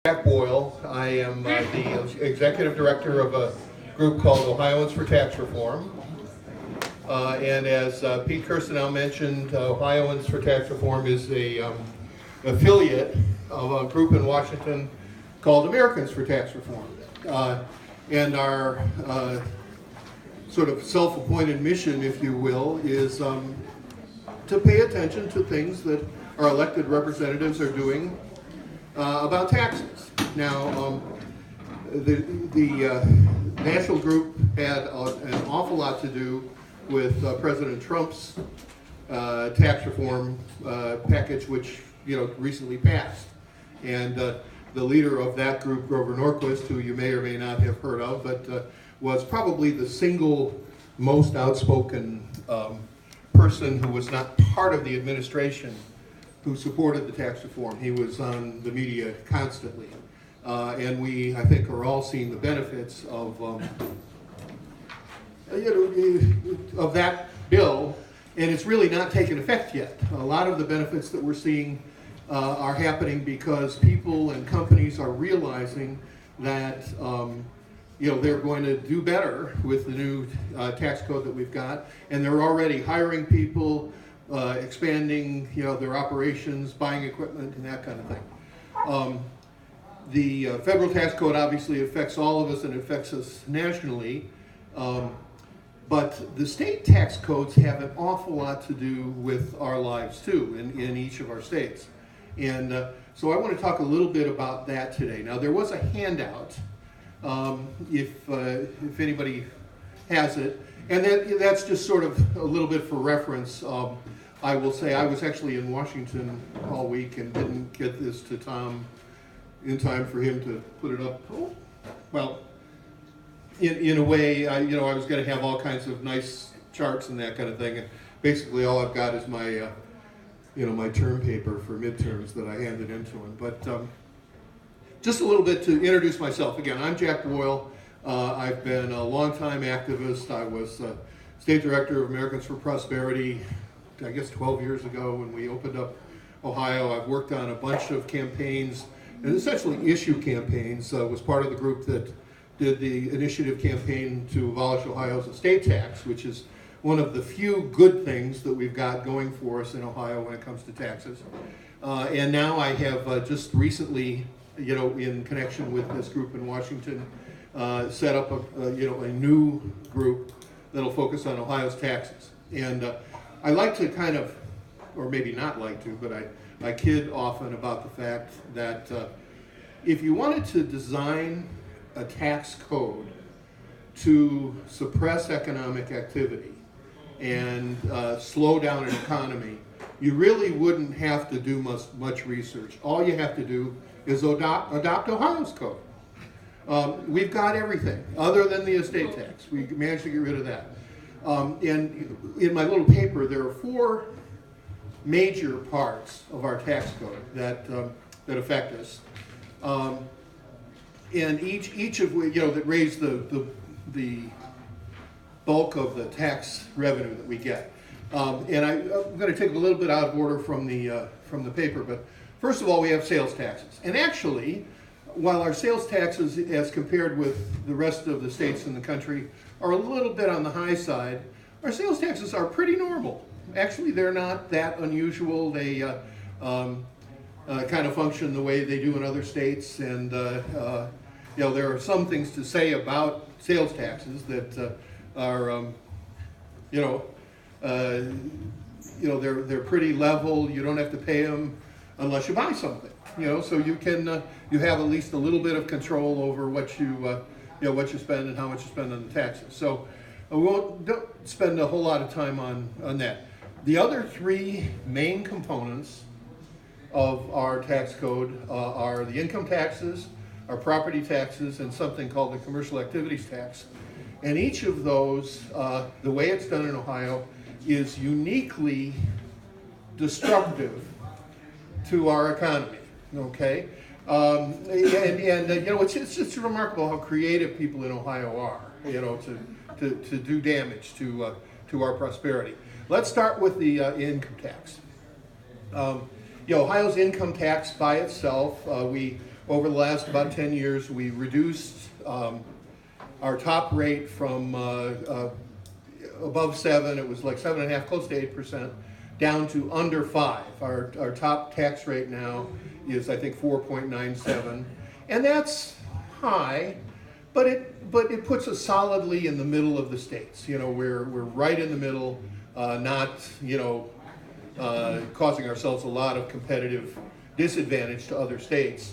Jack Boyle. I am the executive director of a group called Ohioans for Tax Reform. And as Pete Kirstenau mentioned, Ohioans for Tax Reform is a affiliate of a group in Washington called Americans for Tax Reform. And our sort of self-appointed mission, if you will, is to pay attention to things that our elected representatives are doing about taxes. Now, the national group had an awful lot to do with President Trump's tax reform package, which recently passed. And the leader of that group, Grover Norquist, who you may or may not have heard of, but was probably the single most outspoken person who was not part of the administration who supported the tax reform. He was on the media constantly. And we, I think, are all seeing the benefits of that bill, and it's really not taken effect yet. A lot of the benefits that we're seeing are happening because people and companies are realizing that they're going to do better with the new tax code that we've got, and they're already hiring people, expanding their operations, buying equipment, and that kind of thing. The federal tax code obviously affects all of us and affects us nationally, but the state tax codes have an awful lot to do with our lives too in each of our states. And so I want to talk a little bit about that today. Now, there was a handout, if anybody has it, and that's just sort of a little bit for reference. I will say I was actually in Washington all week and didn't get this to Tom in time for him to put it up. Oh, well, in a way, I was going to have all kinds of nice charts and that kind of thing, and basically all I've got is my my term paper for midterms that I handed in to him. But just a little bit to introduce myself. Again, I'm Jack Boyle. I've been a longtime activist. I was state director of Americans for Prosperity, I guess 12 years ago when we opened up Ohio. I've worked on a bunch of campaigns, and essentially issue campaigns. Was part of the group that did the initiative campaign to abolish Ohio's estate tax, which is one of the few good things that we've got going for us in Ohio when it comes to taxes. And now I have just recently, in connection with this group in Washington, set up a new group that'll focus on Ohio's taxes. And I like to kind of, or maybe not like to, but I kid often about the fact that if you wanted to design a tax code to suppress economic activity and slow down an economy, you really wouldn't have to do much research. All you have to do is adopt Ohio's code. We've got everything other than the estate tax. We managed to get rid of that. And in my little paper, there are 4 major parts of our tax code that affect us, and each of which that raise the bulk of the tax revenue that we get. And I'm going to take a little bit out of order from the paper, but first of all, we have sales taxes. And actually, while our sales taxes, as compared with the rest of the states in the country, are a little bit on the high side, our sales taxes are pretty normal. Actually, they're not that unusual. They kind of function the way they do in other states, and there are some things to say about sales taxes that are, they're pretty level. You don't have to pay them unless you buy something. So you can you have at least a little bit of control over what you spend and how much you spend on the taxes. So don't spend a whole lot of time on that. The other 3 main components of our tax code are the income taxes, our property taxes, and something called the commercial activities tax. And each of those, the way it's done in Ohio, is uniquely destructive to our economy. Okay, it's just remarkable how creative people in Ohio are. To do damage to our prosperity. Let's start with the income tax. Ohio's income tax by itself, we over the last about 10 years, we reduced our top rate from above 7, it was like 7.5, close to 8%, down to under 5. Our top tax rate now is, I think, 4.97, and that's high, but it puts us solidly in the middle of the states. You know, we're right in the middle, not, you know, causing ourselves a lot of competitive disadvantage to other states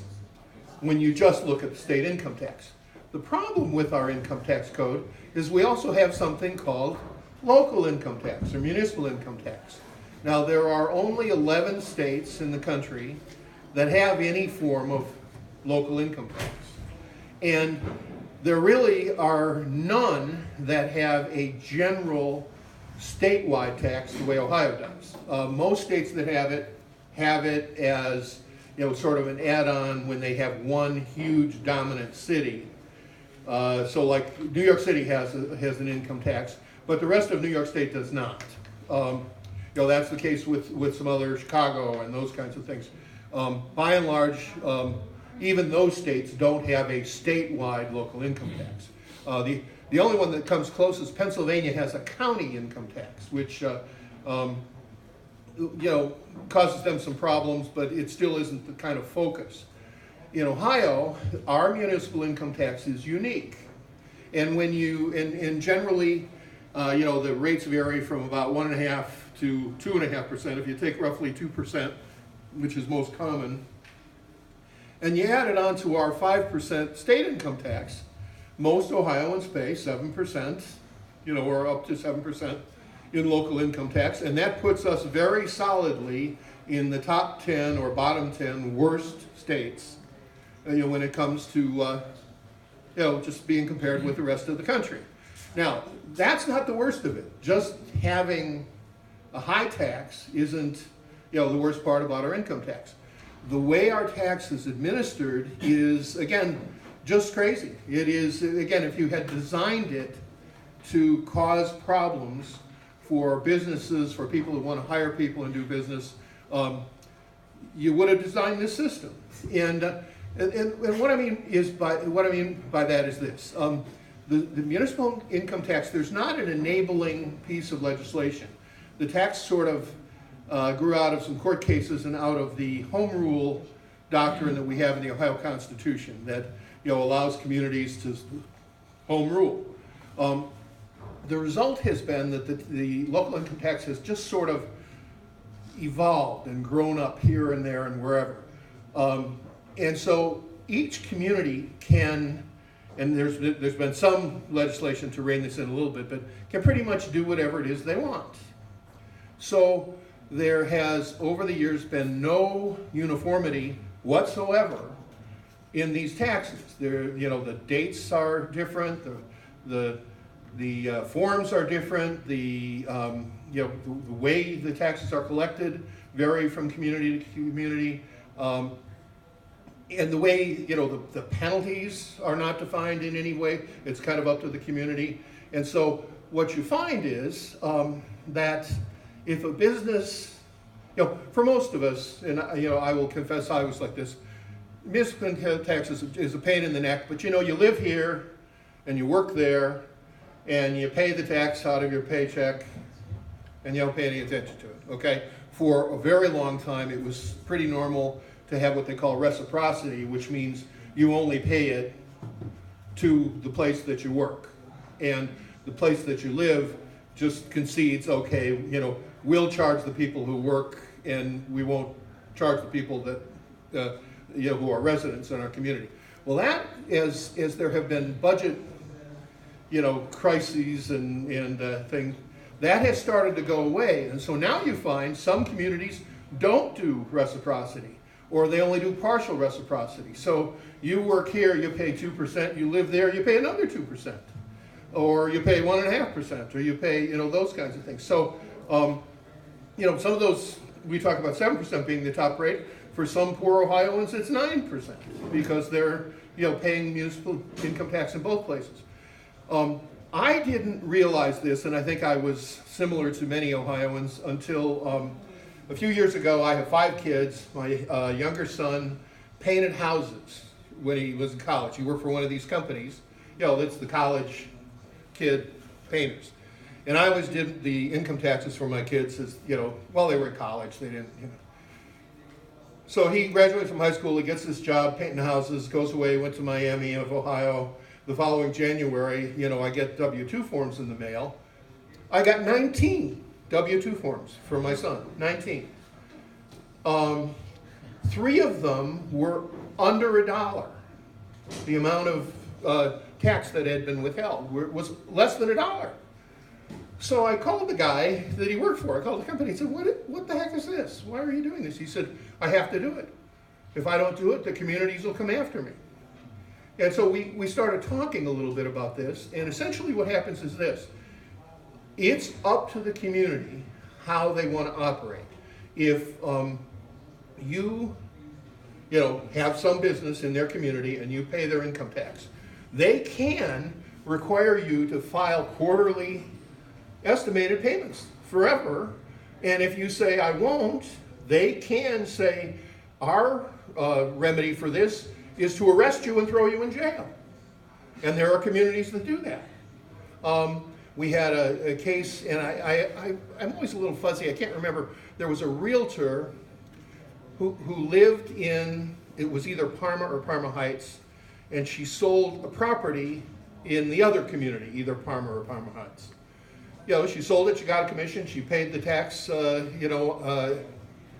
when you just look at the state income tax. The problem with our income tax code is we also have something called local income tax or municipal income tax. Now, there are only 11 states in the country that have any form of local income tax. And there really are none that have a general statewide tax the way Ohio does. Most states that have it as, you know, sort of an add-on when they have one huge dominant city. So like New York City has an income tax, but the rest of New York State does not. You know, that's the case with some other, Chicago and those kinds of things. By and large, even those states don't have a statewide local income tax. The only one that comes close is Pennsylvania has a county income tax, which you know, causes them some problems, but it still isn't the kind of focus. In Ohio, our municipal income tax is unique, and when you and generally, you know, the rates vary from about 1.5 to 2.5%. If you take roughly 2%, which is most common, and you add it on to our 5% state income tax, most Ohioans pay 7%, you know, or up to 7% in local income tax, and that puts us very solidly in the top 10 or bottom 10 worst states, you know, when it comes to, you know, just being compared with the rest of the country. Now, that's not the worst of it. Just having a high tax isn't, you know, the worst part about our income tax. The way our tax is administered is, again, just crazy. It is, again, if you had designed it to cause problems for businesses, for people who want to hire people and do business, you would have designed this system. And what I mean by that is this: the municipal income tax. There's not an enabling piece of legislation. The tax sort of grew out of some court cases and out of the home rule doctrine that we have in the Ohio Constitution that, you know, allows communities to home rule. The result has been that the local income tax has just sort of evolved and grown up here and there and wherever. And so each community can, and there's been some legislation to rein this in a little bit, but can pretty much do whatever it is they want. So there has, over the years, been no uniformity whatsoever in these taxes. There, you know, the dates are different, the forms are different, you know, the way the taxes are collected vary from community to community, and the way, you know, the penalties are not defined in any way. It's kind of up to the community. And so what you find is that if a business, you know, for most of us, and you know, I will confess I was like this, municipal tax is a pain in the neck, but you know, you live here and you work there and you pay the tax out of your paycheck and you don't pay any attention to it, okay? For a very long time, it was pretty normal to have what they call reciprocity, which means you only pay it to the place that you work. And the place that you live just concedes, okay, you know, we'll charge the people who work and we won't charge the people that, you know, who are residents in our community. Well, that, as there have been budget, you know, crises and things, that has started to go away. And so now you find some communities don't do reciprocity, or they only do partial reciprocity. So you work here, you pay 2%, you live there, you pay another 2%, or you pay 1.5%, or you pay, you know, those kinds of things. So, you know, some of those, we talk about 7% being the top rate. For some poor Ohioans, it's 9% because they're, you know, paying municipal income tax in both places. I didn't realize this, and I think I was similar to many Ohioans until a few years ago. I have 5 kids. My younger son painted houses when he was in college. He worked for one of these companies. That's the college kid painters. And I always did the income taxes for my kids as, while they were in college. They didn't, So he graduated from high school, he gets this job painting houses, goes away, went to Miami of Ohio. The following January, I get W-2 forms in the mail. I got 19 W-2 forms for my son, 19. 3 of them were under $1. The amount of tax that had been withheld was less than $1. So I called the guy that he worked for. I called the company and said, what the heck is this? Why are you doing this? He said, I have to do it. If I don't do it, the communities will come after me. And so we started talking a little bit about this, and essentially what happens is this. It's up to the community how they want to operate. If you have some business in their community and you pay their income tax, they can require you to file quarterly estimated payments forever. And if you say, I won't, they can say, our remedy for this is to arrest you and throw you in jail. And there are communities that do that. We had a case, and I'm always a little fuzzy. I can't remember. There was a realtor who lived in, it was either Parma or Parma Heights, and she sold a property in the other community, either Parma or Parma Heights. She sold it, she got a commission, she paid the tax,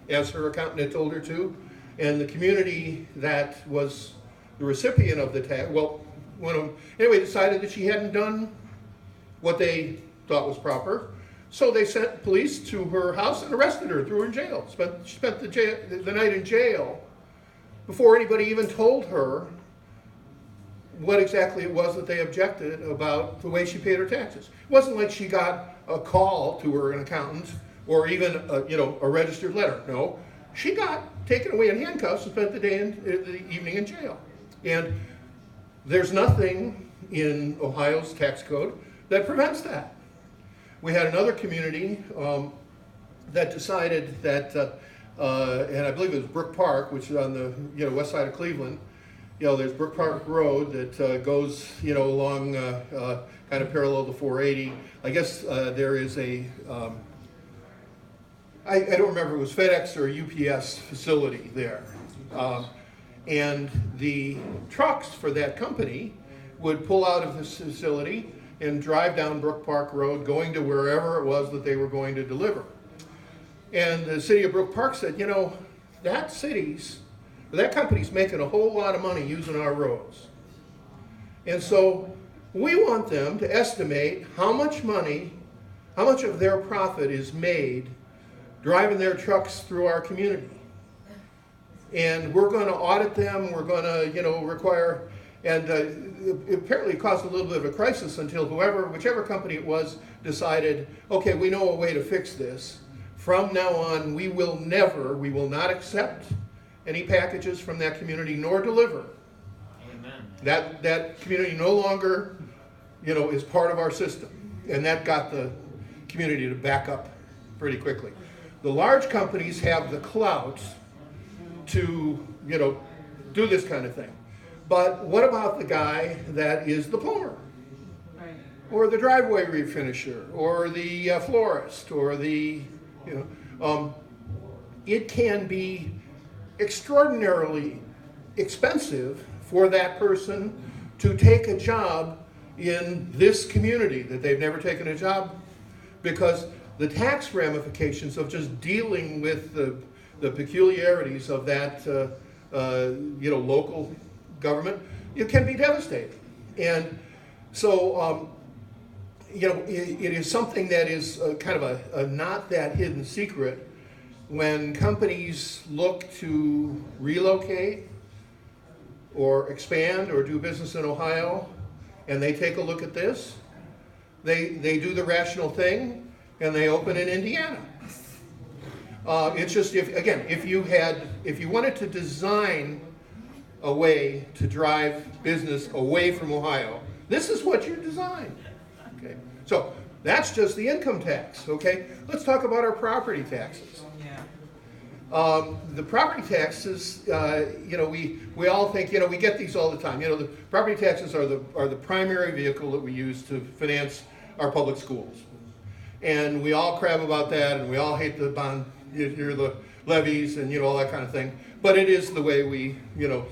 as her accountant had told her to, and the community that was the recipient of the tax, decided that she hadn't done what they thought was proper, so they sent police to her house and arrested her, threw her in jail. She spent the night in jail before anybody even told her what exactly it was that they objected about the way she paid her taxes. It wasn't like she got a call to her accountant or even a registered letter. No, she got taken away in handcuffs and spent the evening in jail. And there's nothing in Ohio's tax code that prevents that. We had another community that decided that, and I believe it was Brook Park, which is on the west side of Cleveland. There's Brook Park Road that goes along kind of parallel to 480. I guess there is a I don't remember, it was FedEx or UPS facility there. And the trucks for that company would pull out of this facility and drive down Brook Park Road, going to wherever it was that they were going to deliver. And the city of Brook Park said, that company's making a whole lot of money using our roads. And so we want them to estimate how much of their profit is made driving their trucks through our community. And we're going to audit them, we're going to, require, and apparently it caused a little bit of a crisis until whichever company it was, decided, okay, we know a way to fix this. From now on, we will not accept any packages from that community nor deliver. Amen. That community no longer, is part of our system. And that got the community to back up pretty quickly. The large companies have the clout to, do this kind of thing. But what about the guy that is the plumber? Right. Or the driveway refinisher, or the florist, or the, it can be extraordinarily expensive for that person to take a job in this community that they've never taken a job, because the tax ramifications of just dealing with the peculiarities of that local government, it can be devastating. And so it is something that is kind of a not that hidden secret. When companies look to relocate or expand or do business in Ohio, and they take a look at this, they do the rational thing, and they open in Indiana. It's just, if you wanted to design a way to drive business away from Ohio, this is what you design. Okay, so that's just the income tax. Okay, let's talk about our property taxes. The property taxes, we all think, we get these all the time. The property taxes are the primary vehicle that we use to finance our public schools. And we all crab about that, and we all hate the bond, the levies, and all that kind of thing. But it is the way we,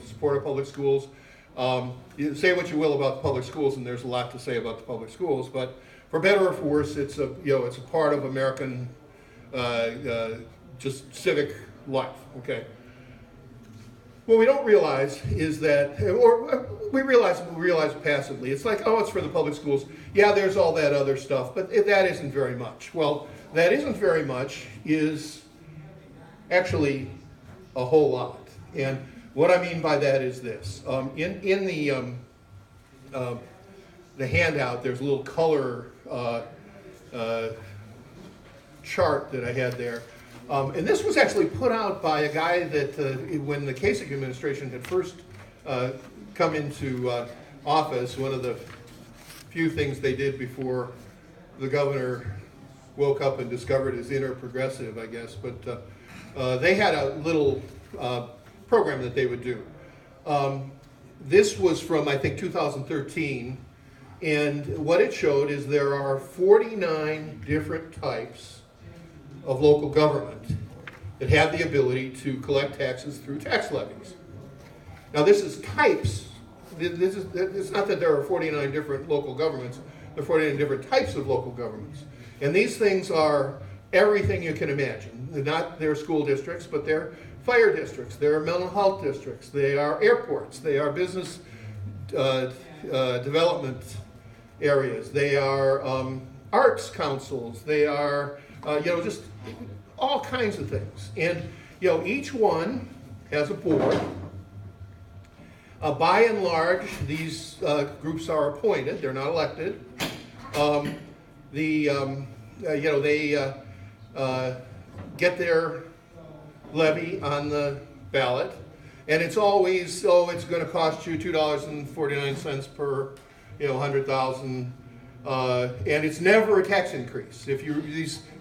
support our public schools. You say what you will about the public schools, and there's a lot to say about the public schools. But for better or for worse, it's a part of American just civic life. Okay. What we don't realize is that, or we realize it passively. It's like, oh, it's for the public schools. Yeah, there's all that other stuff, but that isn't very much. Well, that isn't very much is actually a whole lot. And what I mean by that is this: in the handout, there's a little color chart that I had there. And this was actually put out by a guy that, when the Kasich administration had first come into office, one of the few things they did before the governor woke up and discovered his inner progressive, I guess. But they had a little program that they would do. This was from, I think, 2013. And what it showed is there are 49 different types of local government that have the ability to collect taxes through tax levies. Now this is types. It's not that there are 49 different local governments. There are 49 different types of local governments. And these things are everything you can imagine. They're school districts, but they're fire districts, they're mental health districts, they are airports, they are business development areas, they are arts councils, they are just all kinds of things. And each one has a board. By and large, these groups are appointed; they're not elected. They get their levy on the ballot, and it's always it's going to cost you $2.49 per 100,000. And it's never a tax increase. If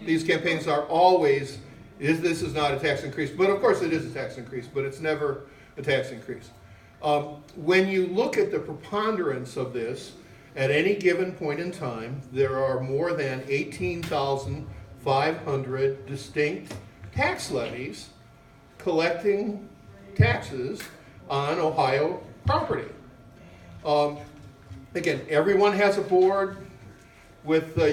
these campaigns are always, this is not a tax increase, but of course it is a tax increase, but it's never a tax increase. When you look at the preponderance of this, at any given point in time, there are more than 18,500 distinct tax levies collecting taxes on Ohio property. Again, everyone has a board with 6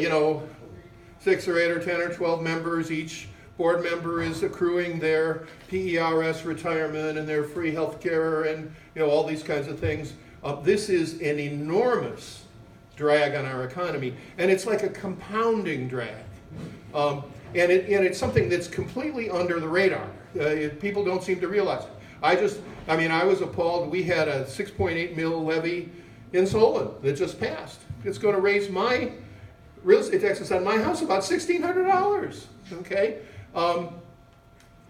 or 8 or 10 or 12 members. Each board member is accruing their PERS retirement and their free health care and all these kinds of things. This is an enormous drag on our economy, and it's like a compounding drag. And it's something that's completely under the radar. People don't seem to realize it. I was appalled. We had a 6.8 mil levy in Solon that just passed. It's going to raise my real estate taxes on my house about $1,600. Okay,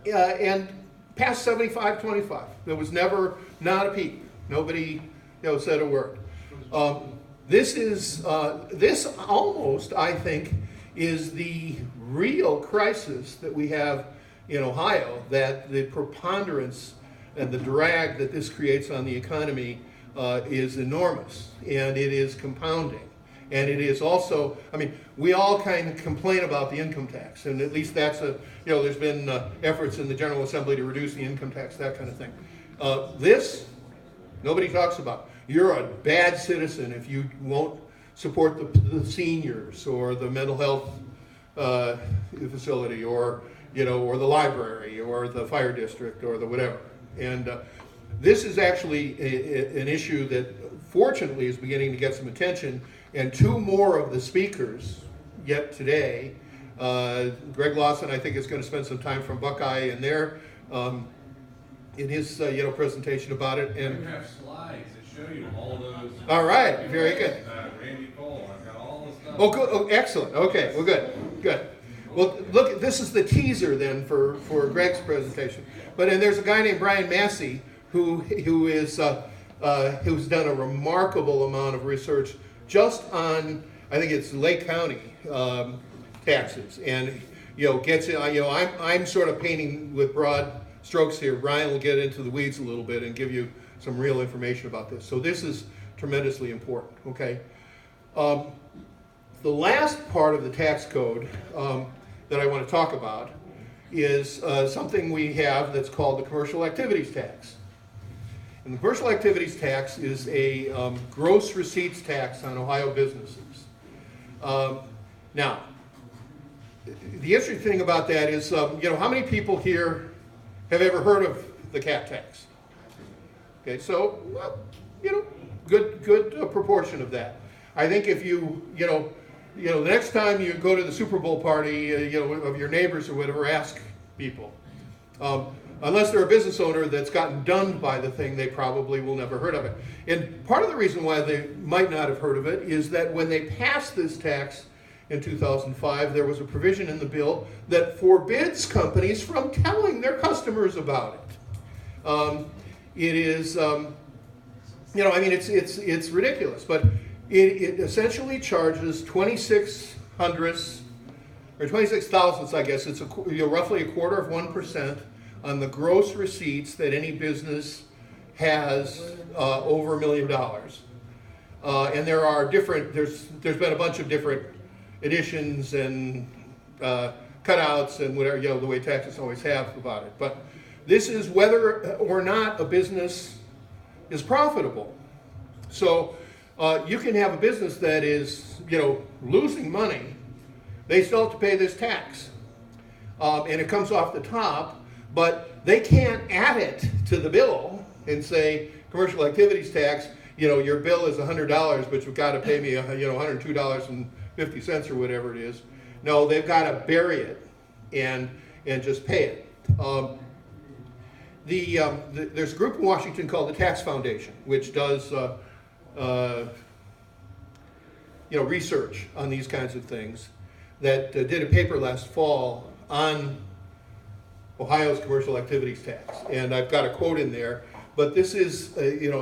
and past 75-25. There was never not a peep. Nobody said a word. This almost, I think, is the real crisis that we have in Ohio. That the preponderance and the drag that this creates on the economy is enormous, and it is compounding. And it is also, we all kind of complain about the income tax, and at least that's there's been efforts in the General Assembly to reduce the income tax, that kind of thing. This, nobody talks about. You're a bad citizen if you won't support the seniors or the mental health facility or the library or the fire district or the whatever. And this is actually an issue that fortunately is beginning to get some attention, and 2 more of the speakers yet today, Greg Lawson, I think, is going to spend some time from Buckeye in there in his presentation about it. And we have slides that show you all those. All right, very good. Randy Cole, I've got all the stuff. Oh, good. Oh, excellent. Okay, well, good. Well, look, this is the teaser then for Greg's presentation. But and there's a guy named Brian Massey who's done a remarkable amount of research just on, I think it's Lake County taxes, and gets it. I'm sort of painting with broad strokes here. Ryan will get into the weeds a little bit and give you some real information about this. So this is tremendously important. Okay. The last part of the tax code that I want to talk about is something we have that's called the commercial activities tax. And the commercial activities tax is a gross receipts tax on Ohio businesses. Now, the interesting thing about that is, how many people here have ever heard of the cat tax? Okay, so, good proportion of that. I think if the next time you go to the Super Bowl party, of your neighbors or whatever, ask people. Unless they're a business owner that's gotten done by the thing, they probably will never heard of it. And part of the reason why they might not have heard of it is that when they passed this tax in 2005, there was a provision in the bill that forbids companies from telling their customers about it. It is, it's ridiculous, but it essentially charges 26 hundredths or 26 thousandths, I guess. It's roughly 1/4% on the gross receipts that any business has over $1 million. And there are there's been a bunch of different additions and cutouts and whatever, the way taxes always have about it. But this is whether or not a business is profitable. So you can have a business that is, losing money. They still have to pay this tax. And it comes off the top, but they can't add it to the bill and say, commercial activities tax, your bill is $100, but you've got to pay me, $102.50 or whatever it is. No, they've got to bury it and just pay it. There's a group in Washington called the Tax Foundation, which does research on these kinds of things, that did a paper last fall on Ohio's commercial activities tax. And I've got a quote in there, but this is an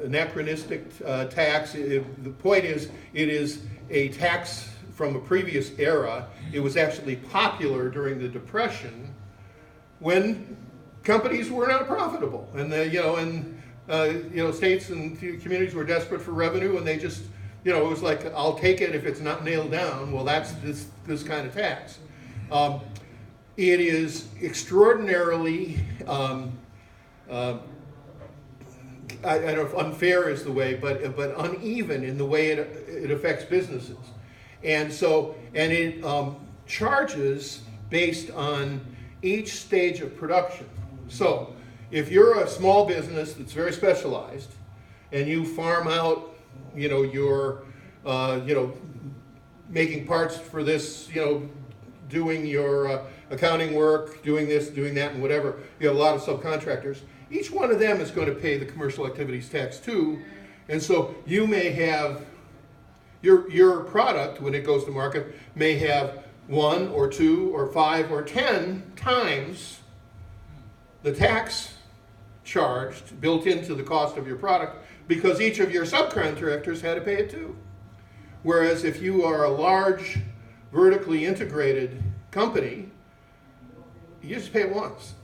anachronistic tax. The point is, it is a tax from a previous era. It was actually popular during the Depression when companies were not profitable, and states and communities were desperate for revenue, and they just, it was like, I'll take it if it's not nailed down. Well, that's this kind of tax. It is extraordinarily, I don't know if unfair is the way, but uneven in the way it affects businesses. And it charges based on each stage of production. So if you're a small business that's very specialized and you farm out, your, making parts for this, doing your accounting work, doing this, doing that, and whatever, you have a lot of subcontractors. Each one of them is going to pay the commercial activities tax too. And so you may have, your product, when it goes to market, may have 1 or 2 or 5 or 10 times the tax charged built into the cost of your product, because each of your subcontractors had to pay it too. Whereas if you are a large vertically integrated company, you just pay it once.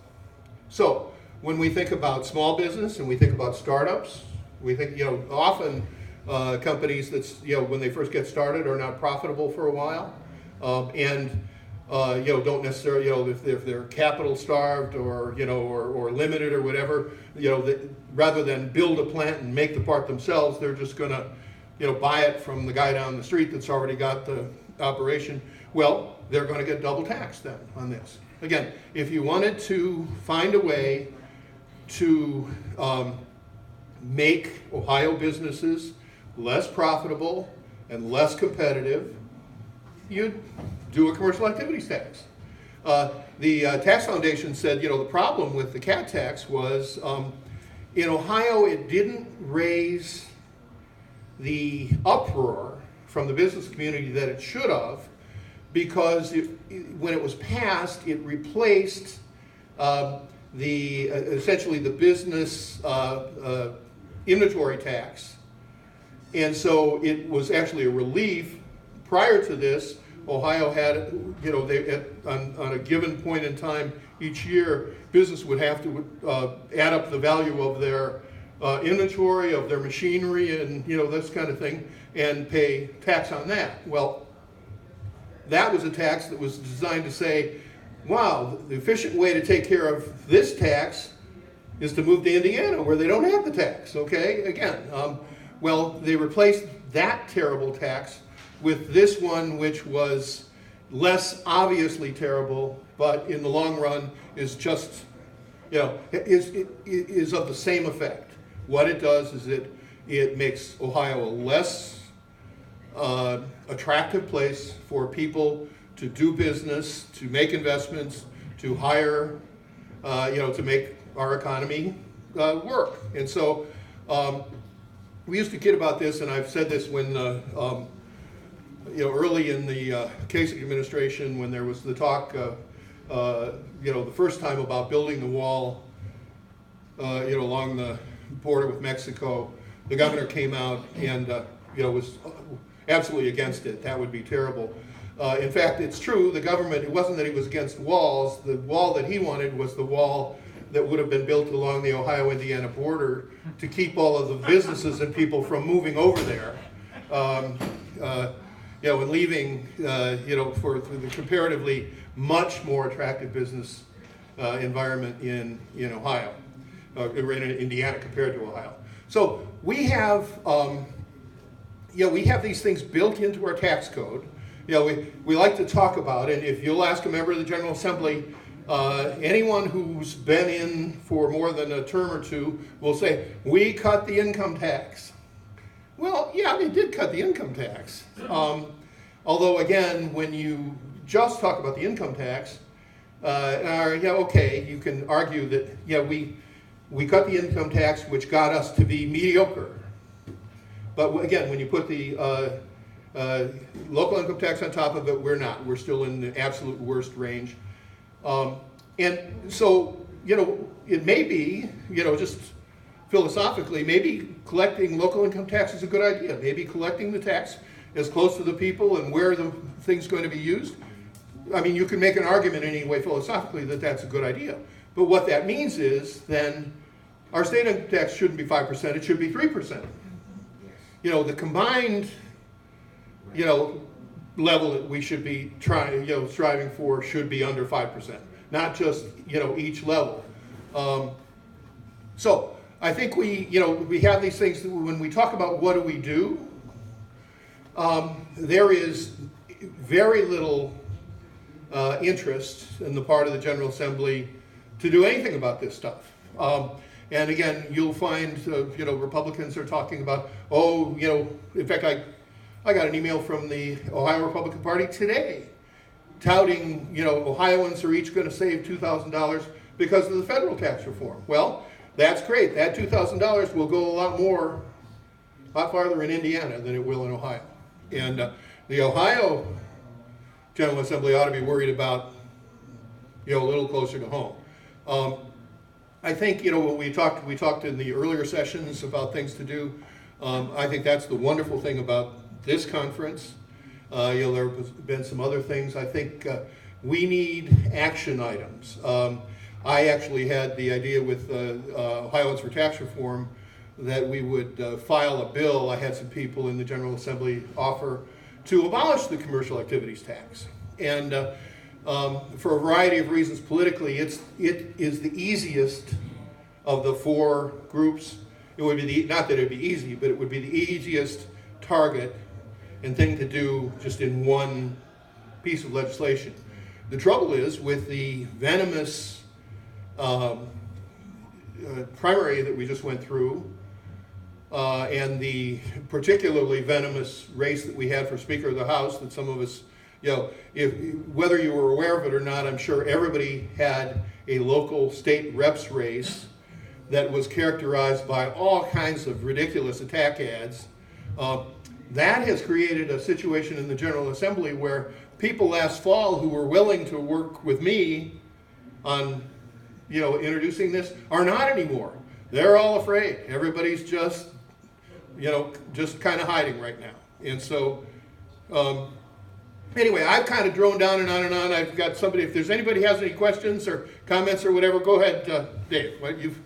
So when we think about small business and we think about startups, we think, often companies that's, when they first get started are not profitable for a while, and don't necessarily, if they're capital starved or, or limited or whatever, rather than build a plant and make the part themselves, they're just going to, buy it from the guy down the street that's already got the operation. Well, they're going to get double taxed then on this. Again, if you wanted to find a way to make Ohio businesses less profitable and less competitive, you'd do a commercial activities tax. The Tax Foundation said, the problem with the cat tax was in Ohio it didn't raise the uproar from the business community that it should have, because when it was passed, it replaced essentially the business inventory tax, and so it was actually a relief prior to this, Ohio had, on a given point in time each year, business would have to add up the value of their inventory, of their machinery, and this kind of thing, and pay tax on that. Well, that was a tax that was designed to say, wow, the efficient way to take care of this tax is to move to Indiana where they don't have the tax, okay? Again, well, they replaced that terrible tax with this one, which was less obviously terrible, but in the long run is just, is of the same effect. What it does is it makes Ohio a less attractive place for people to do business, to make investments, to hire, to make our economy work. And so we used to kid about this, and I've said this when, early in the Kasich administration, when there was the talk, the first time about building the wall, along the border with Mexico, the governor came out and, was absolutely against it. That would be terrible. In fact, it's true, the government, it wasn't that he was against walls. The wall that he wanted was the wall that would have been built along the Ohio-Indiana border to keep all of the businesses and people from moving over there, and leaving, for the comparatively much more attractive business environment in Ohio, in Indiana compared to Ohio. So we have, we have these things built into our tax code. We like to talk about it. If you'll ask a member of the General Assembly, anyone who's been in for more than a term or two will say, we cut the income tax. Well, yeah, they did cut the income tax. Although, again, when you just talk about the income tax, you can argue that, we cut the income tax, which got us to be mediocre. But again, when you put the local income tax on top of it, we're not. We're still in the absolute worst range. And so, it may be, just philosophically, maybe collecting local income tax is a good idea. Maybe collecting the tax as close to the people and where the thing's going to be used. I mean, you can make an argument anyway philosophically that that's a good idea. But what that means is then our state income tax shouldn't be 5%, it should be 3%. The combined, level that we should be striving for should be under 5%, not just, each level. So I think we have these things that when we talk about what do we do, there is very little interest in the part of the General Assembly to do anything about this stuff. And again, you'll find, Republicans are talking about, in fact, I got an email from the Ohio Republican Party today touting, Ohioans are each going to save $2,000 because of the federal tax reform. Well, that's great. That $2,000 will go a lot farther in Indiana than it will in Ohio. And the Ohio General Assembly ought to be worried about, a little closer to home. I think, when we talked in the earlier sessions about things to do. I think that's the wonderful thing about this conference. There have been some other things. I think we need action items. I actually had the idea with Ohioans for Tax Reform that we would file a bill. I had some people in the General Assembly offer to abolish the commercial activities tax. And for a variety of reasons politically, it is the easiest of the four groups. It would be not that it would be easy, but it would be the easiest target and thing to do just in one piece of legislation. The trouble is with the venomous primary that we just went through and the particularly venomous race that we had for Speaker of the House that some of us, whether you were aware of it or not, I'm sure everybody had a local state reps race that was characterized by all kinds of ridiculous attack ads. That has created a situation in the General Assembly where people last fall who were willing to work with me on, introducing this are not anymore. They're all afraid. Everybody's just kind of hiding right now. And so Anyway, I've kind of droned on and on and on. I've got somebody, if there's anybody has any questions or comments or whatever, go ahead, Dave. What you've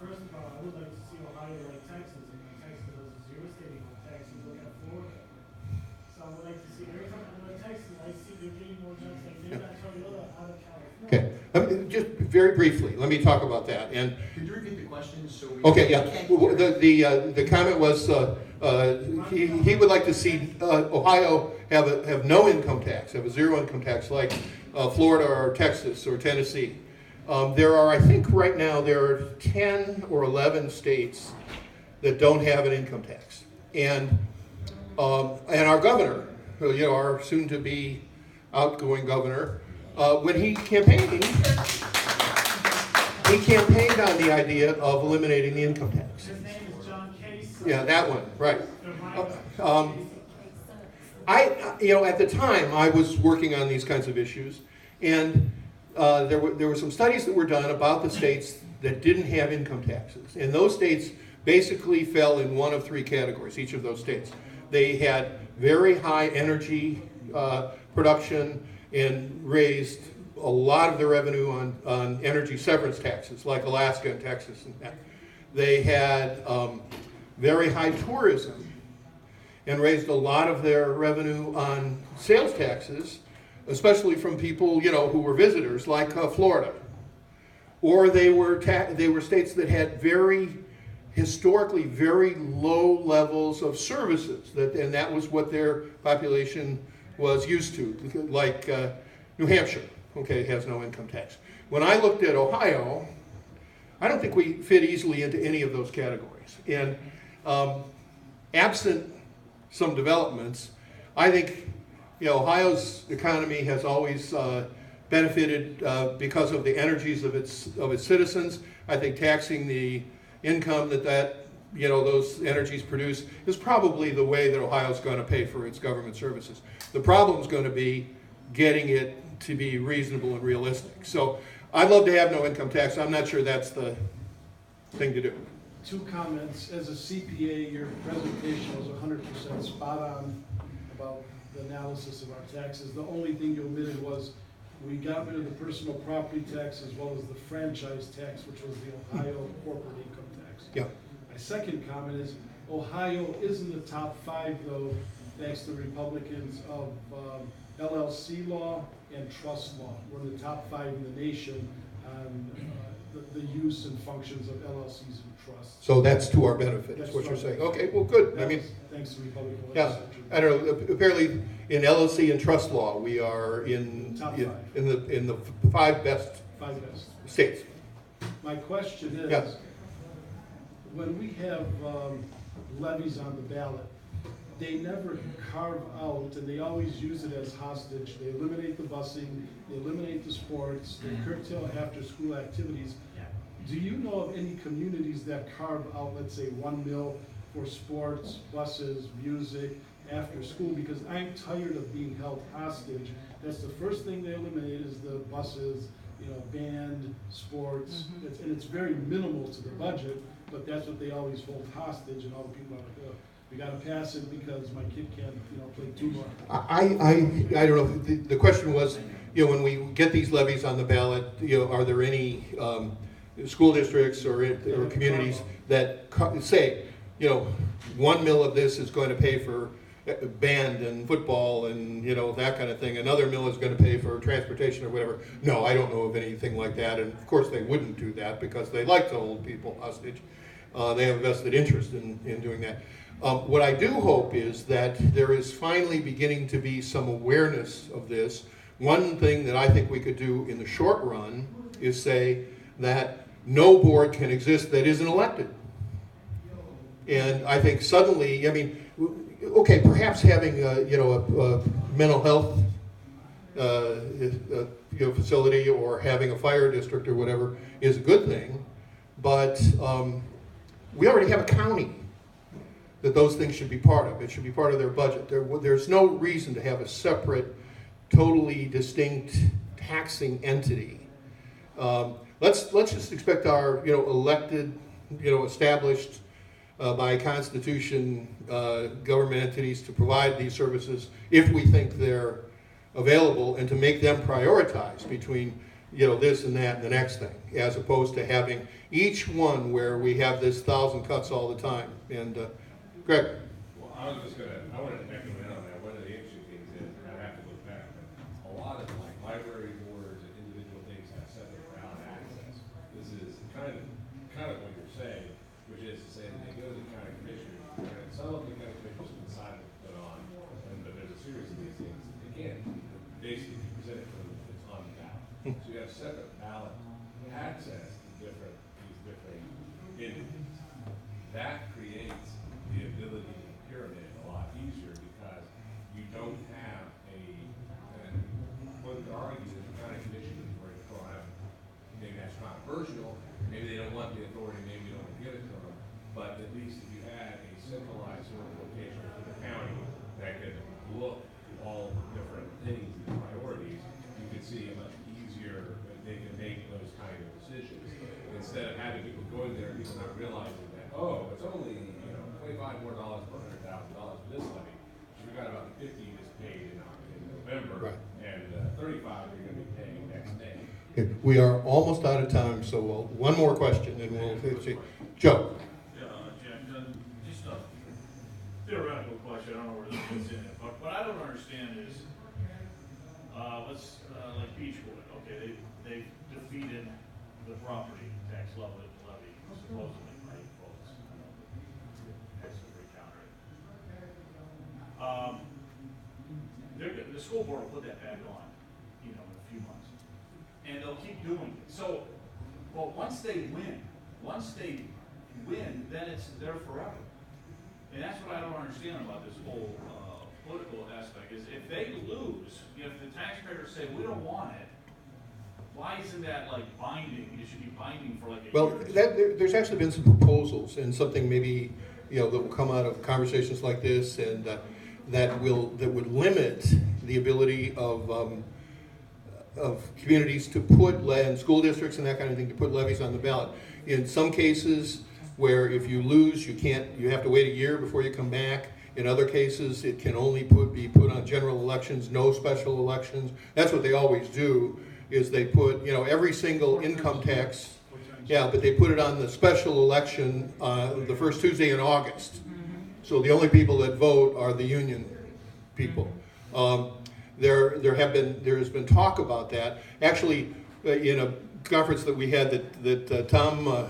First of all, I would like to see Ohio like Texas, and Texas does a zero stating on taxes, look at Florida. So I would like to see, every time I go to Texas, I see they're getting more jobs, like they're not Toyota out of California. okay. Just very briefly, let me talk about that. And Could you repeat the question so we okay, yeah. can't hear? The comment was he would like to see Ohio have no income tax, have a zero income tax like Florida or Texas or Tennessee. There are, I think right now, there are 10 or 11 states that don't have an income tax. And our governor, our soon-to-be outgoing governor, when he campaigned on the idea of eliminating the income tax. His name is John Case. Yeah, that one, right. At the time, I was working on these kinds of issues, and there were some studies that were done about the states that didn't have income taxes. And those states basically fell in one of three categories, each of those states. They had very high energy production and raised a lot of their revenue on energy severance taxes, like Alaska and Texas and that. They had very high tourism and raised a lot of their revenue on sales taxes, especially from people, who were visitors, like Florida. Or they were states that had historically very low levels of services, and that was what their population was used to, like New Hampshire, has no income tax. When I looked at Ohio, I don't think we fit easily into any of those categories. And absent some developments, I think Ohio's economy has always benefited because of the energies of its citizens. I think taxing the income that those energies produce is probably the way that Ohio's going to pay for its government services. The problem's going to be getting it to be reasonable and realistic. So I'd love to have no income tax. I'm not sure that's the thing to do. Two comments. As a CPA, your presentation was 100% spot on about the analysis of our taxes. The only thing you omitted was we got rid of the personal property tax as well as the franchise tax, which was the Ohio corporate income tax. Yeah. My second comment is Ohio is in the top 5, though, thanks to the Republicans, of LLC law and trust law. We're in the top 5 in the nation on the use and functions of LLCs and trusts. So that's to our benefit, is what you're saying. Okay, well, good. Thanks to Republican Yeah, legislature. I don't know. Apparently, in LLC and trust law, we are in Top in, 5. in the 5 best 5 best. states. My question is, Yes. when we have levies on the ballot, they never carve out, and they always use it as hostage. They eliminate the busing, they eliminate the sports, they curtail after-school activities. Do you know of any communities that carve out, let's say, 1 mil for sports, buses, music, after school? Because I'm tired of being held hostage. That's the first thing they eliminate is the buses, band, sports, and it's very minimal to the budget, but that's what they always hold hostage, and all the people are like, we gotta pass it because my kid can't, play tuba. I don't know. The question was, when we get these levies on the ballot, are there any school districts or communities that say, 1 mil of this is going to pay for band and football and that kind of thing. Another mill is going to pay for transportation or whatever. No, I don't know of anything like that, and of course they wouldn't do that because they like to hold people hostage. They have a vested interest in doing that. What I do hope is that there is finally beginning to be some awareness of this. One thing that I think we could do in the short run is say that no board can exist that isn't elected. And I think suddenly, okay, perhaps having a mental health facility or having a fire district or whatever is a good thing, but we already have a county that those things should be part of. It should be part of their budget. There's no reason to have a separate, totally distinct taxing entity. Let's just expect our elected, established by Constitution government entities to provide these services if we think they're available, and to make them prioritize between, you know, this and that and the next thing, as opposed to having each one where we have this 1,000 cuts all the time. And Greg? Well, I wanted to echo in on that. One of the interesting things is, and I have to look back, but a lot of like library boards and individual things have separate ballot access. This is kind of what you're saying, which is to say that they go to the county commission, and some of the county commissioners decide to put on, but there's a series of these things. Again, basically you present it to them, it's on the ballot. So you have separate ballot access to these different entities. That creates the ability to pyramid a lot easier, because you don't have and one could argue that the county commission is very proactive. Maybe that's controversial, maybe they don't want the authority, maybe you don't want to give it to them, but at least if you had a centralized sort of location for the county that could look at all the different things and priorities, you could see a much easier, they can make those kind of decisions, instead of having people going there and people not realizing that, oh, it's only, you know, $25 more per $100,000 for this levy. You got about 50 you just paid in November, Right. and 35 you're going to be paying next day. Okay, we are almost out of time, so one more question, and we'll see. Joe? Yeah, Jack, just a theoretical question, I don't know where this fits in it, but what I don't understand is, like Beechwood, okay, they defeated the property tax levy supposedly, right, votes, has to recounter it. The school board will put that back on, you know, in a few months, and they'll keep doing it. So, but once they win, then they're forever. And that's what I don't understand about this whole political aspect, is if they lose, if the taxpayers say, we don't want it, why isn't that like binding? It should be binding for like a Well, year. there's actually been some proposals, and something maybe, you know, that will come out of conversations like this, and that would limit the ability of communities to put, and school districts and that kind of thing, to put levies on the ballot. In some cases, where if you lose, you have to wait a year before you come back. In other cases, it can only be put on general elections, no special elections. That's what they always do, is they put, you know, every single income tax, yeah, but they put it on the special election the first Tuesday in August. So the only people that vote are the union people. There has been talk about that. Actually, in a conference that we had that Tom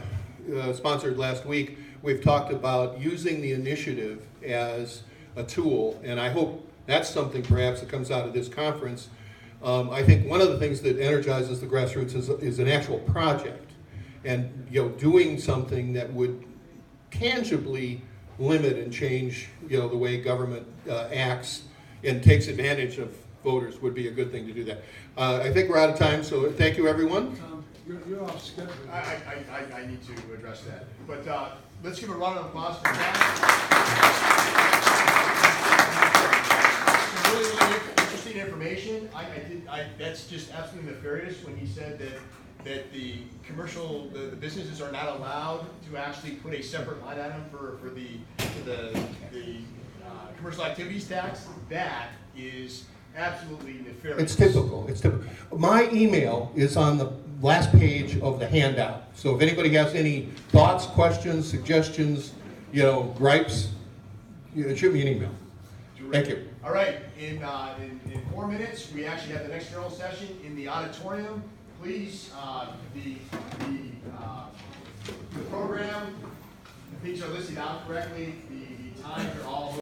sponsored last week, we've talked about using the initiative as a tool, and I hope that's something perhaps that comes out of this conference. I think one of the things that energizes the grassroots is an actual project, and, you know, doing something that would tangibly limit and change, you know, the way government acts and takes advantage of voters would be a good thing to do that. I think we're out of time, so thank you, everyone. Tom, you're off schedule. I need to address that. But let's give a round of applause for Tom. Some really interesting information. That's just absolutely nefarious when he said that the commercial, the businesses are not allowed to actually put a separate line item for the commercial activities tax. That is absolutely nefarious. It's typical. It's typical. My email is on the last page of the handout. So if anybody has any thoughts, questions, suggestions, you know, gripes, shoot me an email. Thank you. All right, in 4 minutes, we actually have the next general session in the auditorium. Please, the program, the things are listed out correctly, the times are all